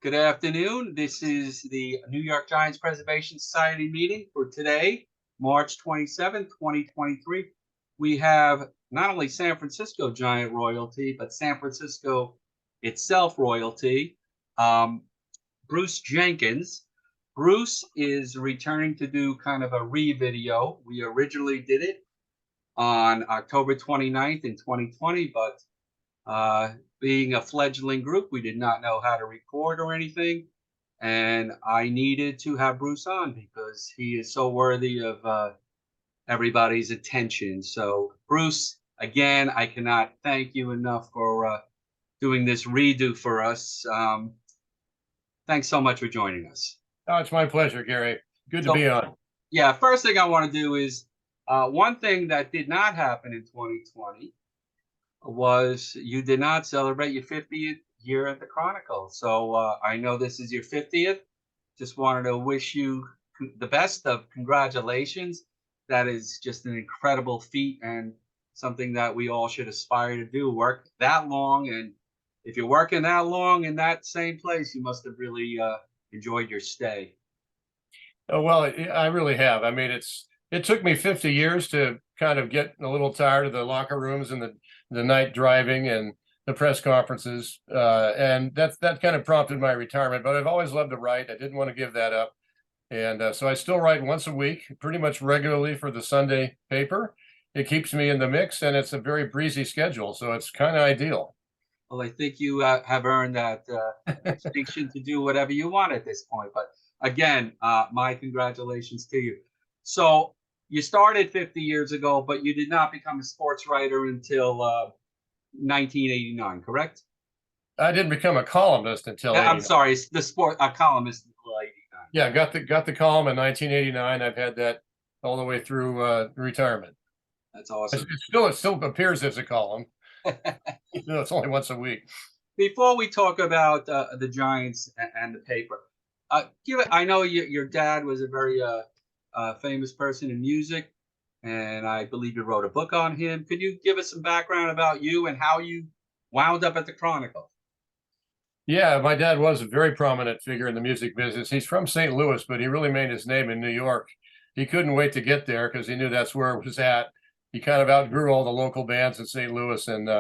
Good afternoon. This is the New York Giants Preservation Society meeting for today, March 27th, 2023. We have not only San Francisco Giant royalty, but San Francisco itself royalty, um, Bruce Jenkins. Bruce is returning to do kind of a re-video. We originally did it on October 29th in 2020, but uh, being a fledgling group, we did not know how to record or anything. And I needed to have Bruce on because he is so worthy of everybody's attention. So, Bruce, again, I cannot thank you enough for doing this redo for us. Thanks so much for joining us. Oh, it's my pleasure, Gary. Good to So, be on. yeah, first thing I want to do is one thing that did not happen in 2020 was you did not celebrate your 50th year at the Chronicle. So I know this is your 50th. Just wanted to wish you the best of congratulations. That is just an incredible feat and something that we all should aspire to do. Work that long, and if you're working that long in that same place, you must have really enjoyed your stay. Oh, well, I really have. I mean, it took me 50 years to kind of get a little tired of the locker rooms and the night driving and the press conferences, and that kind of prompted my retirement. But I've always loved to write. I didn't want to give that up, and so I still write once a week, pretty much regularly for the Sunday paper. It keeps me in the mix, and it's a very breezy schedule, so it's kind of ideal. Well, I think you have earned that distinction to do whatever you want at this point. But again, my congratulations to you. So you started 50 years ago, but you did not become a sports writer until 1989, correct? I didn't become a columnist until I'm 89. sorry, the sport a columnist until 89. Yeah, got the column in 1989. I've had that all the way through retirement. That's awesome. It still appears as a column. It's only once a week. Before we talk about the Giants and the paper, give it. I know your dad was a very famous person in music, and I believe you wrote a book on him. Could you give us some background about you and how you wound up at the Chronicle? Yeah, my dad was a very prominent figure in the music business. He's from St. Louis, but he really made his name in New York. He couldn't wait to get there because he knew that's where it was at. He kind of outgrew all the local bands in St. Louis, and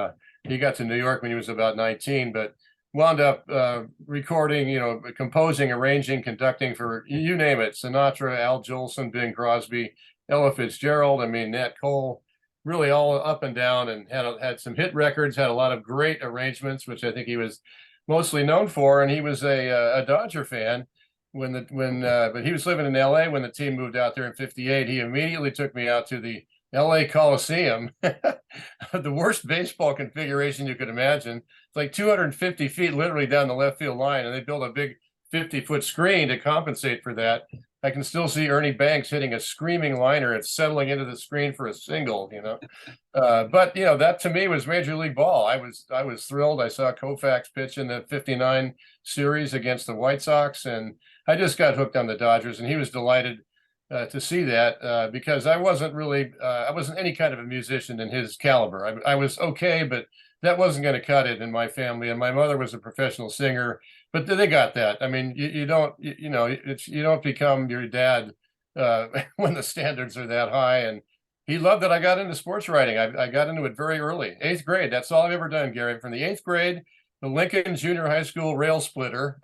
he got to New York when he was about 19, but wound up recording, composing, arranging, conducting for, you name it, Sinatra, Al Jolson, Bing Crosby, Ella Fitzgerald, I mean, Nat Cole, really all up and down, and had some hit records, had a lot of great arrangements, which I think he was mostly known for. And he was a Dodger fan but he was living in LA when the team moved out there in '58. He immediately took me out to the LA Coliseum, the worst baseball configuration you could imagine. It's like 250 feet literally down the left field line, and they built a big 50-foot screen to compensate for that. I can still see Ernie Banks hitting a screaming liner and settling into the screen for a single, but that to me was Major League Ball. I was thrilled. I saw Koufax pitch in the '59 series against the White Sox, and I just got hooked on the Dodgers, and he was delighted to see that because I wasn't any kind of a musician in his caliber. I was okay, but that wasn't going to cut it in my family. And my mother was a professional singer, but they got that. I mean, you don't become your dad when the standards are that high. And he loved that I got into sports writing. I got into it very early, 8th grade. That's all I've ever done, Gary. From the 8th grade, the Lincoln Junior High School rail splitter.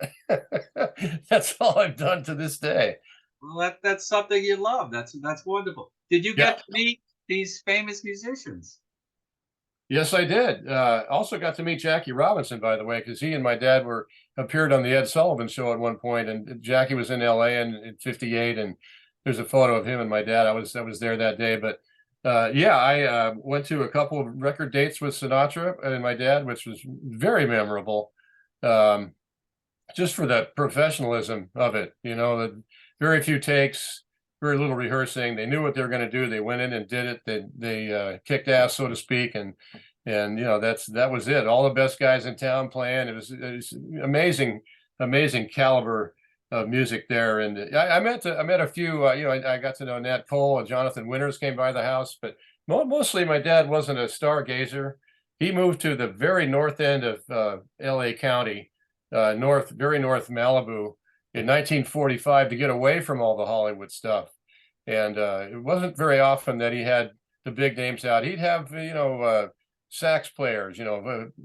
That's all I've done to this day. Well, that's something you love. That's wonderful. Did you get to meet these famous musicians? Yes, I did. Also got to meet Jackie Robinson, by the way, because he and my dad appeared on the Ed Sullivan Show at one point, and Jackie was in LA in '58, and there's a photo of him and my dad. I was there that day, but I went to a couple of record dates with Sinatra and my dad, which was very memorable, just for the professionalism of it. The very few takes, very little rehearsing. They knew what they were going to do. They went in and did it. They kicked ass, so to speak, and that was it. All the best guys in town playing. It was amazing caliber of music there. And I met a few. I got to know Nat Cole and Jonathan Winters came by the house, but mostly my dad wasn't a stargazer. He moved to the very north end of LA County very north Malibu in 1945 to get away from all the Hollywood stuff. And it wasn't very often that he had the big names out. He'd have, sax players,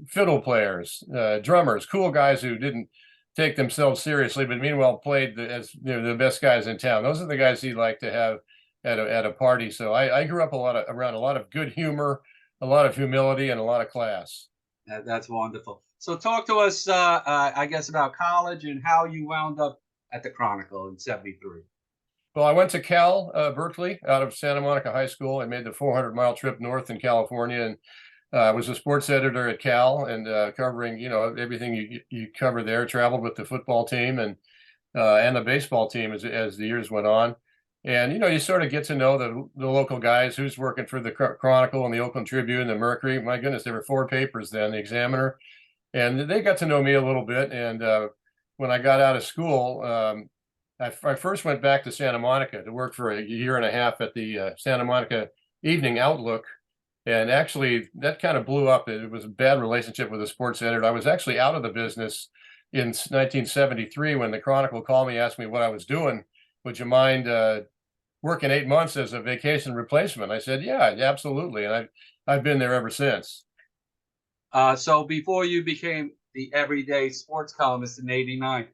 fiddle players, drummers, cool guys who didn't take themselves seriously, but meanwhile played as the best guys in town. Those are the guys he'd like to have at a party. So I grew up around a lot of good humor, a lot of humility, and a lot of class. That's wonderful. So talk to us, I guess, about college and how you wound up at the Chronicle in '73. Well, I went to Berkeley, out of Santa Monica High School. I made the 400-mile trip north in California, and I was a sports editor at Cal, and covering everything you cover there. Traveled with the football team and the baseball team as the years went on. And you sort of get to know the local guys, who's working for the Chronicle and the Oakland Tribune, the Mercury. My goodness, there were 4 papers then, the Examiner, and they got to know me a little bit. And when I got out of school, I first went back to Santa Monica to work for a year and a half at the Santa Monica Evening Outlook. And actually, that kind of blew up. It was a bad relationship with a sports editor. I was actually out of the business in 1973 when the Chronicle called me, asked me what I was doing. Would you mind working 8 months as a vacation replacement? I said, yeah, absolutely. And I've been there ever since. So before you became the everyday sports columnist in '89,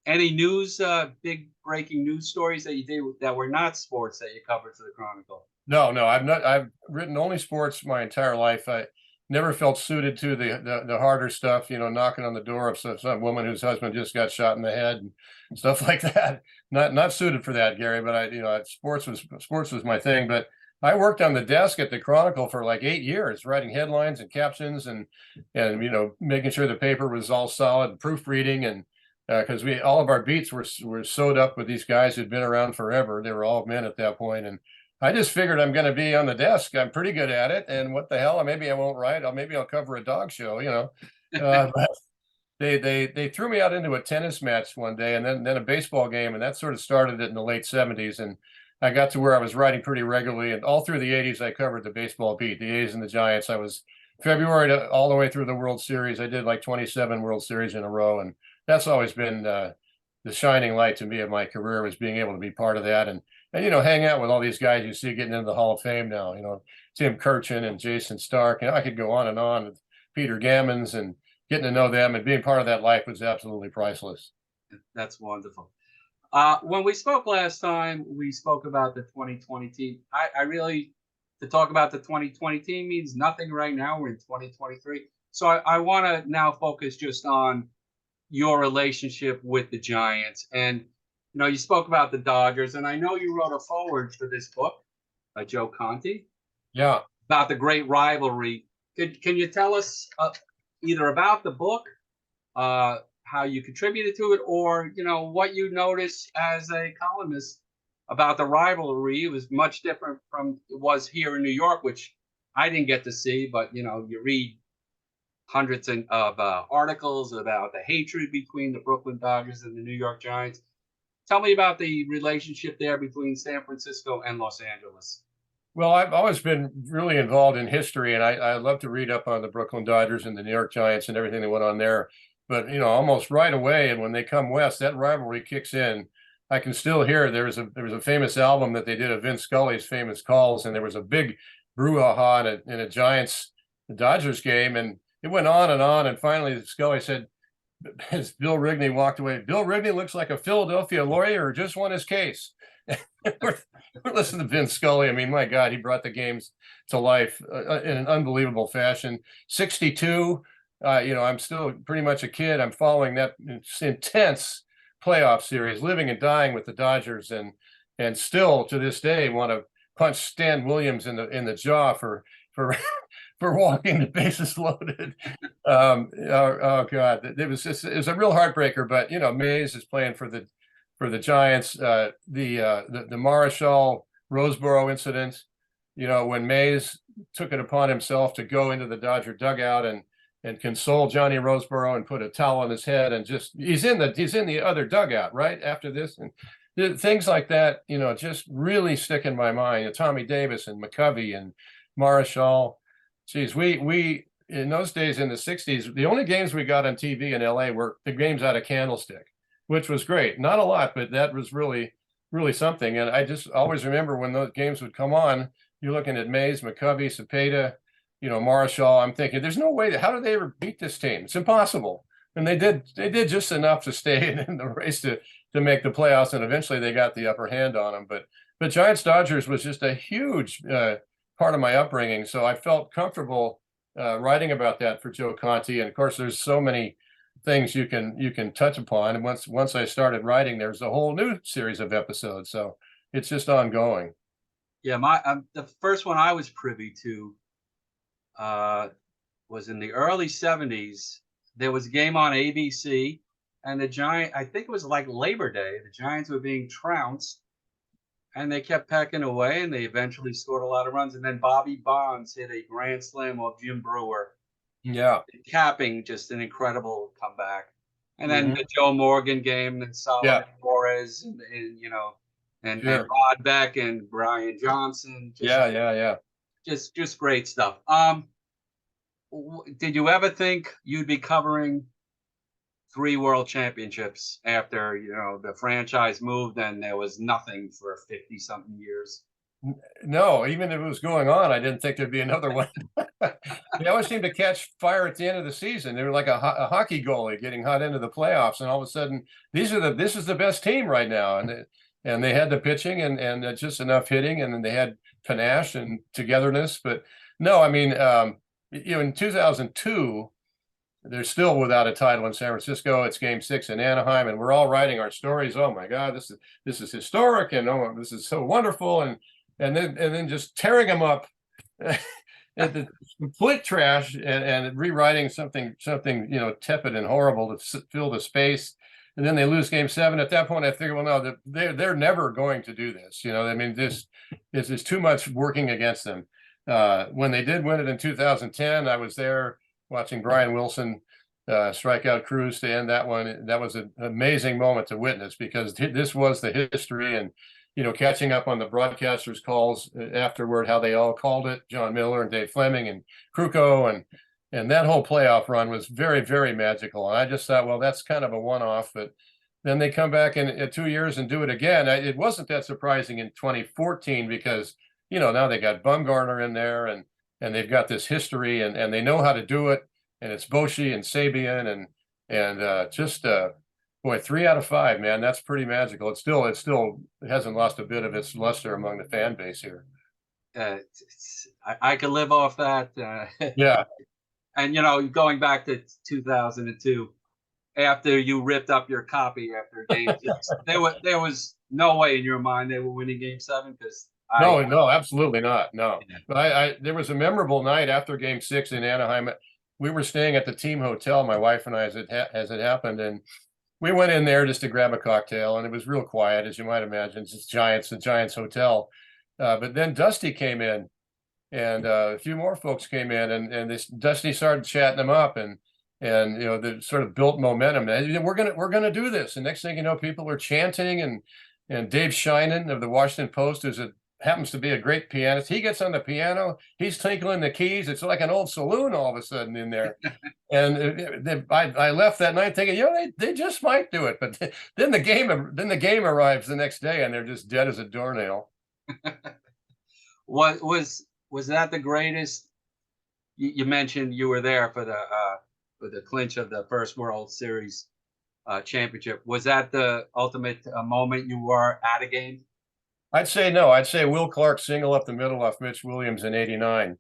any news, big breaking news stories that you did that were not sports that you covered for the Chronicle? No, I've written only sports my entire life. I never felt suited to the harder stuff, knocking on the door of some woman whose husband just got shot in the head and stuff like that. Not suited for that, Gary, but sports was my thing. But I worked on the desk at the Chronicle for like 8 years, writing headlines and captions and making sure the paper was all solid, proofreading, and because all of our beats were sewed up with these guys who'd been around forever. They were all men at that point, and I just figured I'm going to be on the desk. I'm pretty good at it, and what the hell? Maybe I won't write. Maybe I'll cover a dog show. But they threw me out into a tennis match one day, and then a baseball game, and that sort of started it in the late '70s. And I got to where I was writing pretty regularly, and all through the '80s, I covered the baseball beat, the A's and the Giants. I was February to all the way through the World Series. I did like 27 World Series in a row, and that's always been the shining light to me of my career, was being able to be part of that and hang out with all these guys you see getting into the Hall of Fame now. Tim Kirchin and Jason Stark. I could go on and on with Peter Gammons, and getting to know them and being part of that life was absolutely priceless. That's wonderful. When we spoke last time, we spoke about the 2020 team. I really, to talk about the 2020 team means nothing right now. We're in 2023. So I want to now focus just on your relationship with the Giants. And, you spoke about the Dodgers, and I know you wrote a foreword for this book by Joe Conti. Yeah. About the great rivalry. Can you tell us either about the book, how you contributed to it, or, what you noticed as a columnist about the rivalry? It was much different from it was here in New York, which I didn't get to see, but, you read hundreds of articles about the hatred between the Brooklyn Dodgers and the New York Giants. Tell me about the relationship there between San Francisco and Los Angeles. Well, I've always been really involved in history, and I love to read up on the Brooklyn Dodgers and the New York Giants and everything that went on there. But, almost right away, and when they come west, that rivalry kicks in. I can still hear there was a famous album that they did of Vince Scully's famous calls, and there was a big brouhaha in a Giants-Dodgers game, and it went on, and finally Scully said, as Bill Rigney walked away, Bill Rigney looks like a Philadelphia lawyer who just won his case. we're listening to Vince Scully. My God, he brought the games to life in an unbelievable fashion. 62, I'm still pretty much a kid. I'm following that intense playoff series, living and dying with the Dodgers, and still to this day want to punch Stan Williams in the jaw for walking the bases loaded. Oh God, it was a real heartbreaker. But Mays is playing for the Giants. The Marichal Roseboro incident. When Mays took it upon himself to go into the Dodger dugout and console Johnny Roseboro and put a towel on his head, and just he's in the other dugout right after this, and things like that. Just really stick in my mind. Tommy Davis and McCovey and Marichal. Geez, we in those days in the 60s, the only games we got on TV in LA were the games out of Candlestick, which was great. Not a lot, but that was really something. And I just always remember when those games would come on, you're looking at Mays, McCovey, Cepeda, Marshall. I'm thinking, there's no way how did they ever beat this team? It's impossible. And they did just enough to stay in the race to make the playoffs, and eventually they got the upper hand on them. But Giants Dodgers was just a huge part of my upbringing, so I felt comfortable writing about that for Joe Conti. And of course, there's so many things you can touch upon. And once I started writing, there's a whole new series of episodes, so it's just ongoing. Yeah, the first one I was privy to was in the early 70s. There was a game on ABC, and I think it was like Labor Day, the Giants were being trounced, and they kept pecking away, and they eventually scored a lot of runs. And then Bobby Bonds hit a grand slam off Jim Brewer, Yeah, capping just an incredible comeback. And then the Joe Morgan game, and Solomon Flores, and sure. Rod Beck and Brian Johnson. Yeah. Just great stuff. Did you ever think you'd be covering 3 world championships after the franchise moved and there was nothing for 50 something years? No, even if it was going on, I didn't think there'd be another one. They always seem to catch fire at the end of the season. They were like a hockey goalie getting hot into the playoffs, and all of a sudden, this is the best team right now, and they had the pitching and just enough hitting, and then they had panache and togetherness. But no, I mean, in 2002. They're still without a title in San Francisco. It's Game 6 in Anaheim, and we're all writing our stories. Oh my God, this is historic, and oh, this is so wonderful, and then just tearing them up at the complete trash, and rewriting something tepid and horrible to fill the space. And then they lose Game 7. At that point, I figured, well, no, they're never going to do this. I mean, this is too much working against them. When they did win it in 2010, I was there watching Brian Wilson strike out Cruz to end that one. That was an amazing moment to witness, because this was the history, and catching up on the broadcasters' calls afterward, how they all called it, John Miller and Dave Fleming and Krukow, and that whole playoff run was very, very magical. And I just thought, well, that's kind of a one-off, but then they come back in 2 years and do it again. It wasn't that surprising in 2014, because now they got Bumgarner in there, and they've got this history, and they know how to do it. And it's Boshi and Sabian and just boy, 3 out of 5, man. That's pretty magical. It still hasn't lost a bit of its luster among the fan base here. I could live off that. Yeah. And going back to 2002, after you ripped up your copy after Game 6, there was no way in your mind they were winning Game 7, because no, absolutely not. No, but there was a memorable night after Game 6 in Anaheim. We were staying at the team hotel, my wife and I, as it happened, and we went in there just to grab a cocktail, and it was real quiet, as you might imagine. It's the Giants hotel. But then Dusty came in, and a few more folks came in, and Dusty started chatting them up, and they sort of built momentum. And we're gonna do this. And next thing you know, people are chanting, and Dave Sheinin of the Washington Post, happens to be a great pianist. He gets on the piano, he's tinkling the keys. It's like an old saloon all of a sudden in there. And I left that night thinking, they just might do it. But then the game arrives the next day, and they're just dead as a doornail. What was that the greatest? You mentioned you were there for the clinch of the first World Series championship. Was that the ultimate moment you were at a game? I'd say no. I'd say Will Clark single up the middle off Mitch Williams in '89,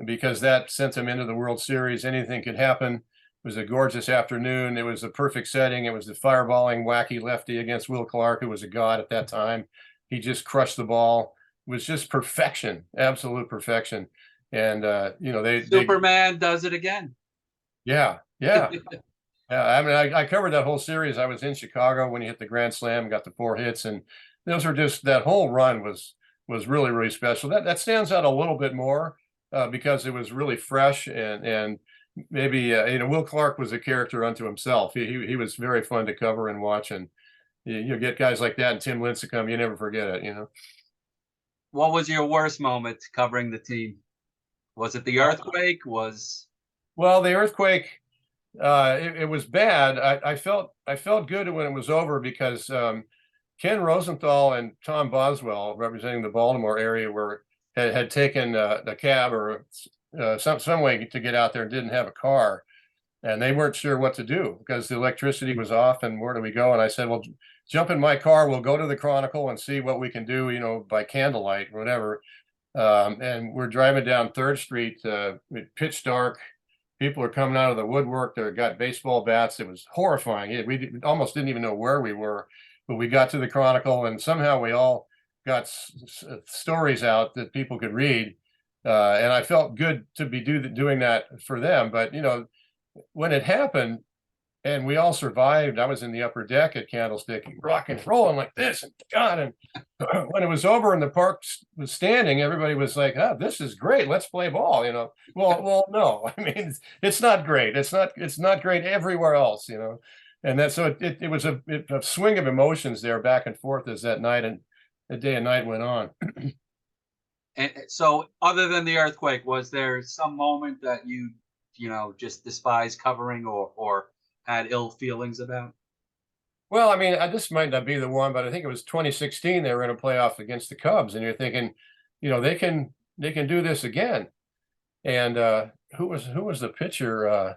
because that sent him into the World Series. Anything could happen. It was a gorgeous afternoon. It was the perfect setting. It was the fireballing, wacky lefty against Will Clark, who was a god at that time. He just crushed the ball. It was just perfection, absolute perfection. And Superman does it again. Yeah. Yeah. I mean, I covered that whole series. I was in Chicago when he hit the grand slam, got the 4 hits, and those were that whole run was really, really special. That stands out a little bit more because it was really fresh, and maybe Will Clark was a character unto himself. He was very fun to cover and watch, and you get guys like that, and Tim Lincecum, you never forget it. What was your worst moment covering the team? Was it the earthquake? Well, the earthquake, it was bad. I felt good when it was over because Ken Rosenthal and Tom Boswell, representing the Baltimore area, had taken a cab or some way to get out there and didn't have a car, and they weren't sure what to do because the electricity was off. And where do we go? And I said, well, jump in my car. We'll go to the Chronicle and see what we can do, by candlelight or whatever. And we're driving down 3rd Street, pitch dark. People are coming out of the woodwork. They got baseball bats. It was horrifying. We almost didn't even know where we were, but we got to the Chronicle, and somehow we all got stories out that people could read. And I felt good to be doing that for them. But, when it happened and we all survived, I was in the upper deck at Candlestick, rock and rolling like this, and God, and when it was over and the park was standing, everybody was like, "Oh, this is great. Let's play ball." Well, no, I mean, it's not great. It's not great everywhere else, and that's so it was a swing of emotions there back and forth as that night and the day and night went on. And so, other than the earthquake, was there some moment that you just despised covering or had ill feelings about? Well, I mean, this might not be the one, but I think it was 2016. They were in a playoff against the Cubs, and you're thinking, they can do this again. And who was the pitcher?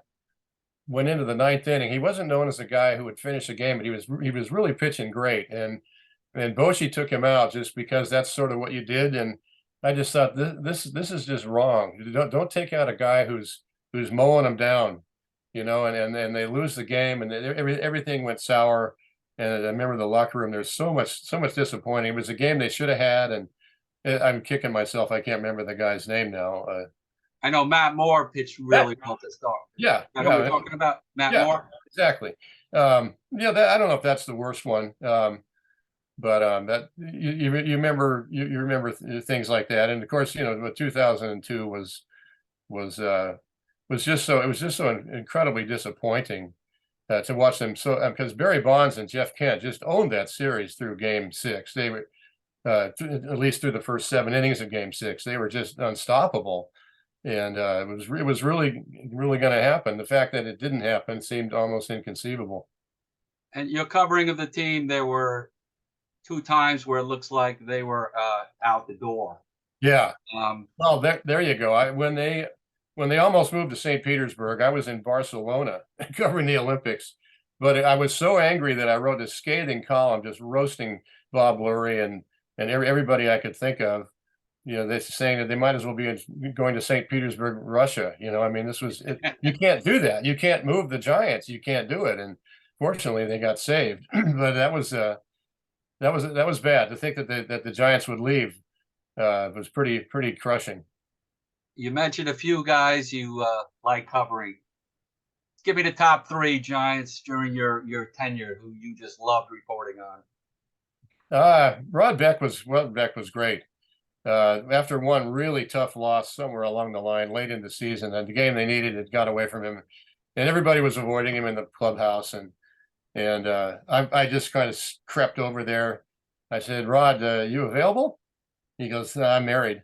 Went into the 9th inning. He wasn't known as a guy who would finish a game, but he was really pitching great. And Boshi took him out just because that's sort of what you did. And I just thought this is just wrong. Don't take out a guy who's mowing them down, and they lose the game, and everything went sour. And I remember the locker room. There's so much disappointing. It was a game they should have had, and I'm kicking myself. I can't remember the guy's name now. I know Matt Moore pitched really well to start. Yeah, I know we're talking about Matt Moore. Exactly. I don't know if that's the worst one, but that you remember things like that. And of course, 2002 was just so incredibly disappointing to watch them. So because Barry Bonds and Jeff Kent just owned that series through Game 6. They were at least through the first 7 innings of Game 6. They were just unstoppable, and it was really going to happen. The fact that it didn't happen seemed almost inconceivable. And your covering of the team, there were 2 times where it looks like they were out the door. Yeah. Well, there you go. When they almost moved to St. Petersburg, I was in Barcelona covering the Olympics, but I was so angry that I wrote a scathing column just roasting Bob Lurie and everybody I could think of. They're saying that they might as well be going to St. Petersburg, Russia. I mean, this was you can't do that. You can't move the Giants. You can't do it. And fortunately, they got saved. But that was bad to think that the Giants would leave. It was pretty crushing. You mentioned a few guys you like covering. Give me the top 3 Giants during your tenure who you just loved reporting on. Rod Beck was great. After one really tough loss somewhere along the line late in the season, and the game they needed had got away from him, and everybody was avoiding him in the clubhouse. And I just kind of crept over there. I said, "Rod, you available?" He goes, "I'm married."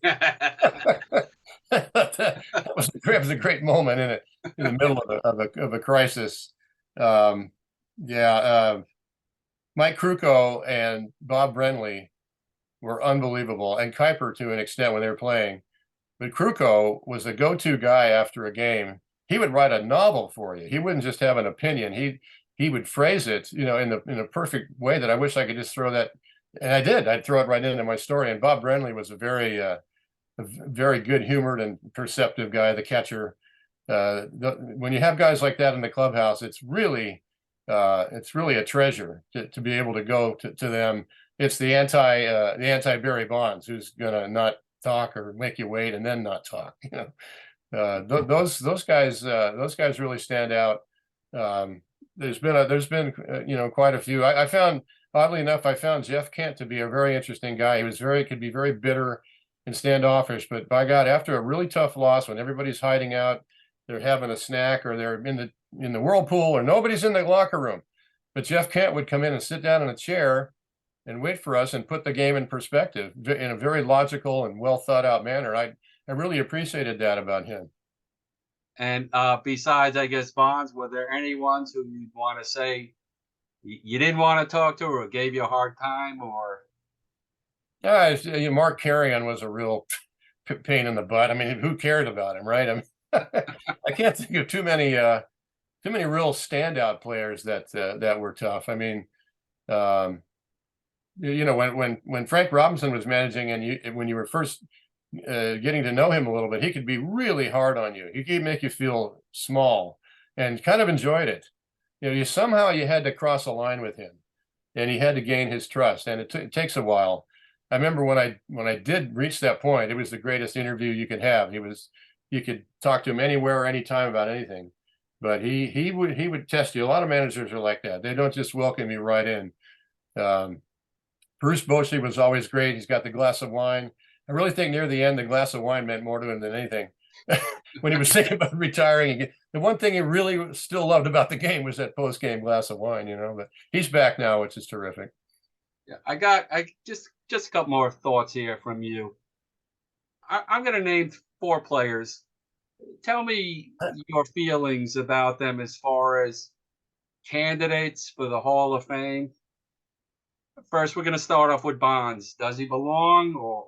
That was a great moment in the middle of a crisis. Mike Krukow and Bob Brenly were unbelievable, and Kuiper to an extent when they were playing. But Krukow was a go-to guy after a game. He would write a novel for you. He wouldn't just have an opinion. He would phrase it, in a perfect way that I wish I could just throw that. And I did. I'd throw it right into my story. And Bob Brenly was a very good-humored and perceptive guy, the catcher. When you have guys like that in the clubhouse, it's really a treasure to be able to go to them. It's the anti Barry Bonds, who's gonna not talk or make you wait and then not talk. Those guys really stand out. There's been quite a few. I found, oddly enough, Jeff Kent to be a very interesting guy. He could be very bitter and standoffish, but by God, after a really tough loss, when everybody's hiding out, they're having a snack or they're in the whirlpool or nobody's in the locker room, but Jeff Kent would come in and sit down in a chair and wait for us and put the game in perspective in a very logical and well thought out manner. I really appreciated that about him. And besides, I guess, Bonds, were there any ones who you'd want to say you didn't want to talk to or gave you a hard time? Or Yeah, Mark Carrion was a real pain in the butt. I mean, who cared about him, right? I mean, I can't think of too many real standout players that were tough. I mean, when Frank Robinson was managing, and when you were first getting to know him a little bit, he could be really hard on you. He could make you feel small, and kind of enjoyed it. You somehow you had to cross a line with him, and you had to gain his trust, and it takes a while. I remember when I did reach that point, it was the greatest interview you could have. You could talk to him anywhere or anytime about anything, but he would test you. A lot of managers are like that. They don't just welcome you right in. Bruce Bochy was always great. He's got the glass of wine. I really think near the end, the glass of wine meant more to him than anything. When he was thinking about retiring, the one thing he really still loved about the game was that post-game glass of wine, but he's back now, which is terrific. yeah, I just a couple more thoughts here from you. I'm going to name 4 players. Tell me your feelings about them as far as candidates for the Hall of Fame. First, we're going to start off with Bonds. Does he belong, or?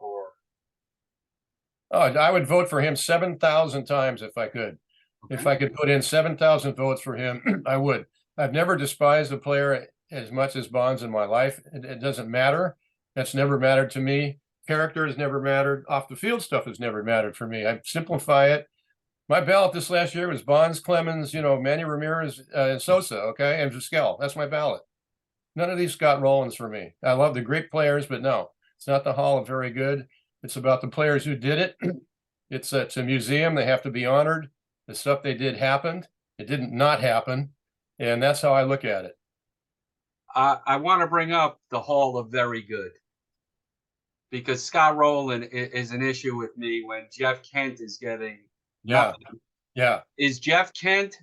Oh, I would vote for him 7,000 times if I could. Okay. If I could put in 7,000 votes for him, I would. I've never despised a player as much as Bonds in my life. It doesn't matter. That's never mattered to me. Character has never mattered. Off the field stuff has never mattered for me. I simplify it. My ballot this last year was Bonds, Clemens, Manny Ramirez, Sosa, okay, and Vizquel. That's my ballot. None of these Scott Rowlands for me. I love the great players, but no, it's not the Hall of Very Good. It's about the players who did it. It's a museum. They have to be honored. The stuff they did happened. It didn't not happen. And that's how I look at it. I want to bring up the Hall of Very Good, because Scott Rowland is an issue with me when Jeff Kent is getting nothing. Yeah. Is Jeff Kent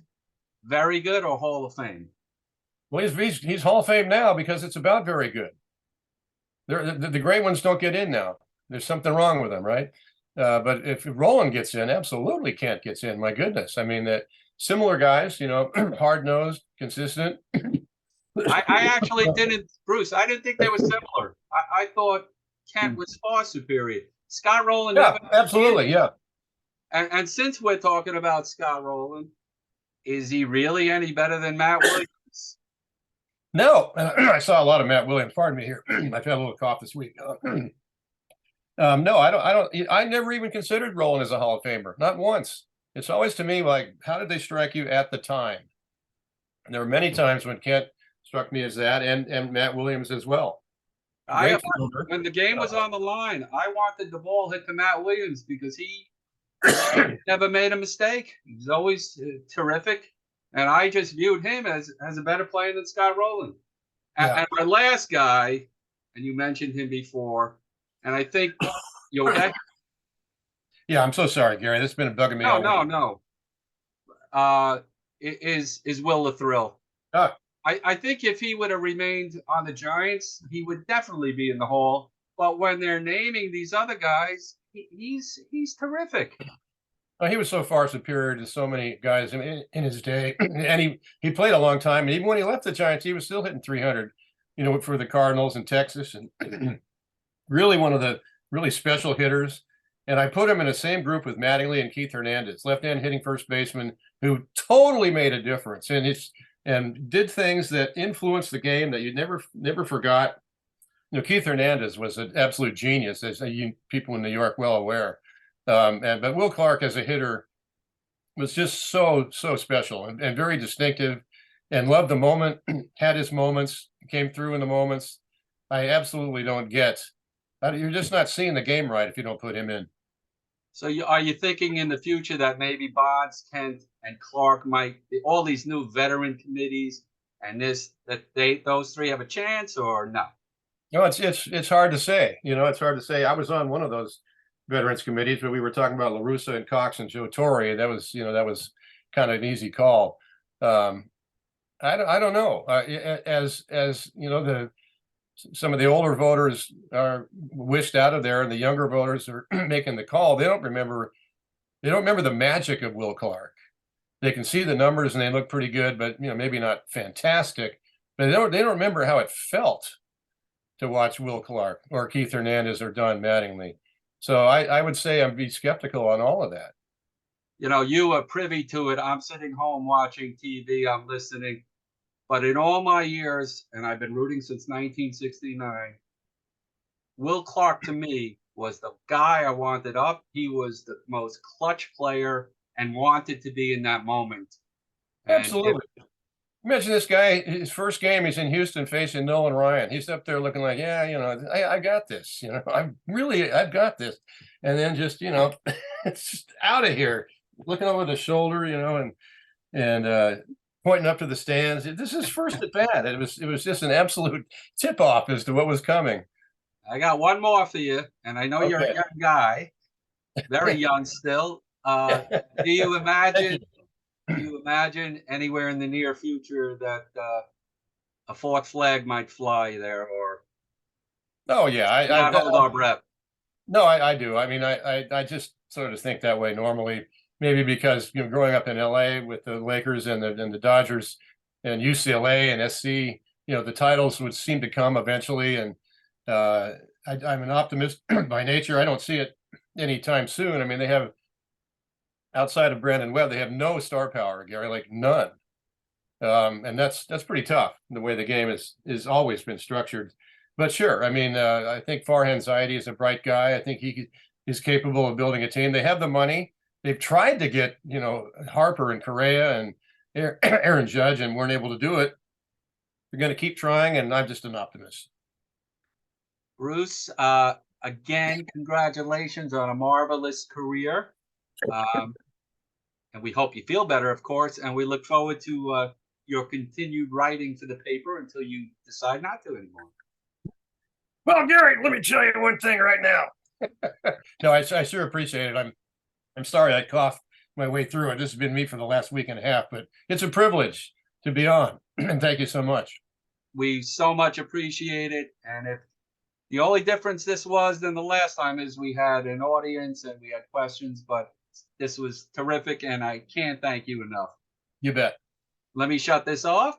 very good or Hall of Fame? Well, he's Hall of Fame now because it's about very good. The great ones don't get in now. There's something wrong with them, right? But if Rowland gets in, absolutely Kent gets in. My goodness. I mean, that similar guys, hard-nosed, consistent. I actually didn't, Bruce. I didn't think they were similar. I thought Kent was far superior. Scott Rowland. Yeah, absolutely. Yeah. And since we're talking about Scott Rowland, is he really any better than Matt Williams? No, I saw a lot of Matt Williams. Pardon me here. I've had a little cough this week. No, I never even considered Rowland as a Hall of Famer. Not once. It's always to me like, how did they strike you at the time? And there were many times when Kent struck me as that, and Matt Williams as well. When the game was on the line, I wanted the ball hit to Matt Williams because he never made a mistake. He was always terrific. And I just viewed him as a better player than Scott Rowland. And our last guy, and you mentioned him before, and I think you'll get. Yeah, I'm so sorry, Gary. This has been bugging me. No. Is Will the Thrill. I think if he would have remained on the Giants, he would definitely be in the Hall. But when they're naming these other guys, he's terrific. Well, he was so far superior to so many guys in his day, and he played a long time. And even when he left the Giants, he was still hitting 300, for the Cardinals in Texas, and really one of the really special hitters. And I put him in the same group with Mattingly and Keith Hernandez, left-hand hitting first baseman, who totally made a difference and did things that influenced the game that you never forgot. Keith Hernandez was an absolute genius, as you people in New York well aware. But Will Clark as a hitter was just so special and very distinctive, and loved the moment, had his moments, came through in the moments. I absolutely don't get. You're just not seeing the game right if you don't put him in. So are you thinking in the future that maybe Bonds, Kent, and Clark all these new veteran committees and those three have a chance, or no? No, it's hard to say. It's hard to say. I was on one of those veterans committees where we were talking about La Russa and Cox and Joe Torre. That was kind of an easy call. I don't know. As some of the older voters are wished out of there, and the younger voters are making the call. They don't remember the magic of Will Clark. they can see the numbers and they look pretty good, but maybe not fantastic. But they don't remember how it felt to watch Will Clark or Keith Hernandez or Don Mattingly. So I would say I'd be skeptical on all of that. You are privy to it. I'm sitting home watching TV. I'm listening. But in all my years, and I've been rooting since 1969, Will Clark to me was the guy I wanted up. He was the most clutch player and wanted to be in that moment. Absolutely. Imagine this guy, his first game, he's in Houston facing Nolan Ryan. He's up there looking like, yeah, I got this. I've got this. And then just, it's just out of here, looking over the shoulder, and pointing up to the stands. This is first at bat. It was just an absolute tip off as to what was coming. I got one more for you, and I know you're a young guy, very young still. Do you imagine anywhere in the near future that a fourth flag might fly there, or oh yeah, not hold our breath? No, I do. I mean, I just sort of think that way normally. Maybe because growing up in LA with the Lakers and the Dodgers and UCLA and SC, the titles would seem to come eventually. And I'm an optimist by nature. I don't see it anytime soon. I mean, they have, outside of Brandon Webb, they have no star power, Gary, like none. And that's pretty tough, the way the game is always been structured. But sure, I mean, I think Farhan Zaidi is a bright guy. I think he is capable of building a team. They have the money. They've tried to get, Harper and Correa and Aaron Judge and weren't able to do it. They're going to keep trying, and I'm just an optimist. Bruce, again, congratulations on a marvelous career. And we hope you feel better, of course, and we look forward to your continued writing for the paper until you decide not to anymore. Well, Gary, let me tell you one thing right now. No, I sure appreciate it. I'm sorry I coughed my way through it. This has been me for the last week and a half, but it's a privilege to be on. And thank you so much. We so much appreciate it. And if the only difference this was than the last time is we had an audience and we had questions, but this was terrific, and I can't thank you enough. You bet. Let me shut this off.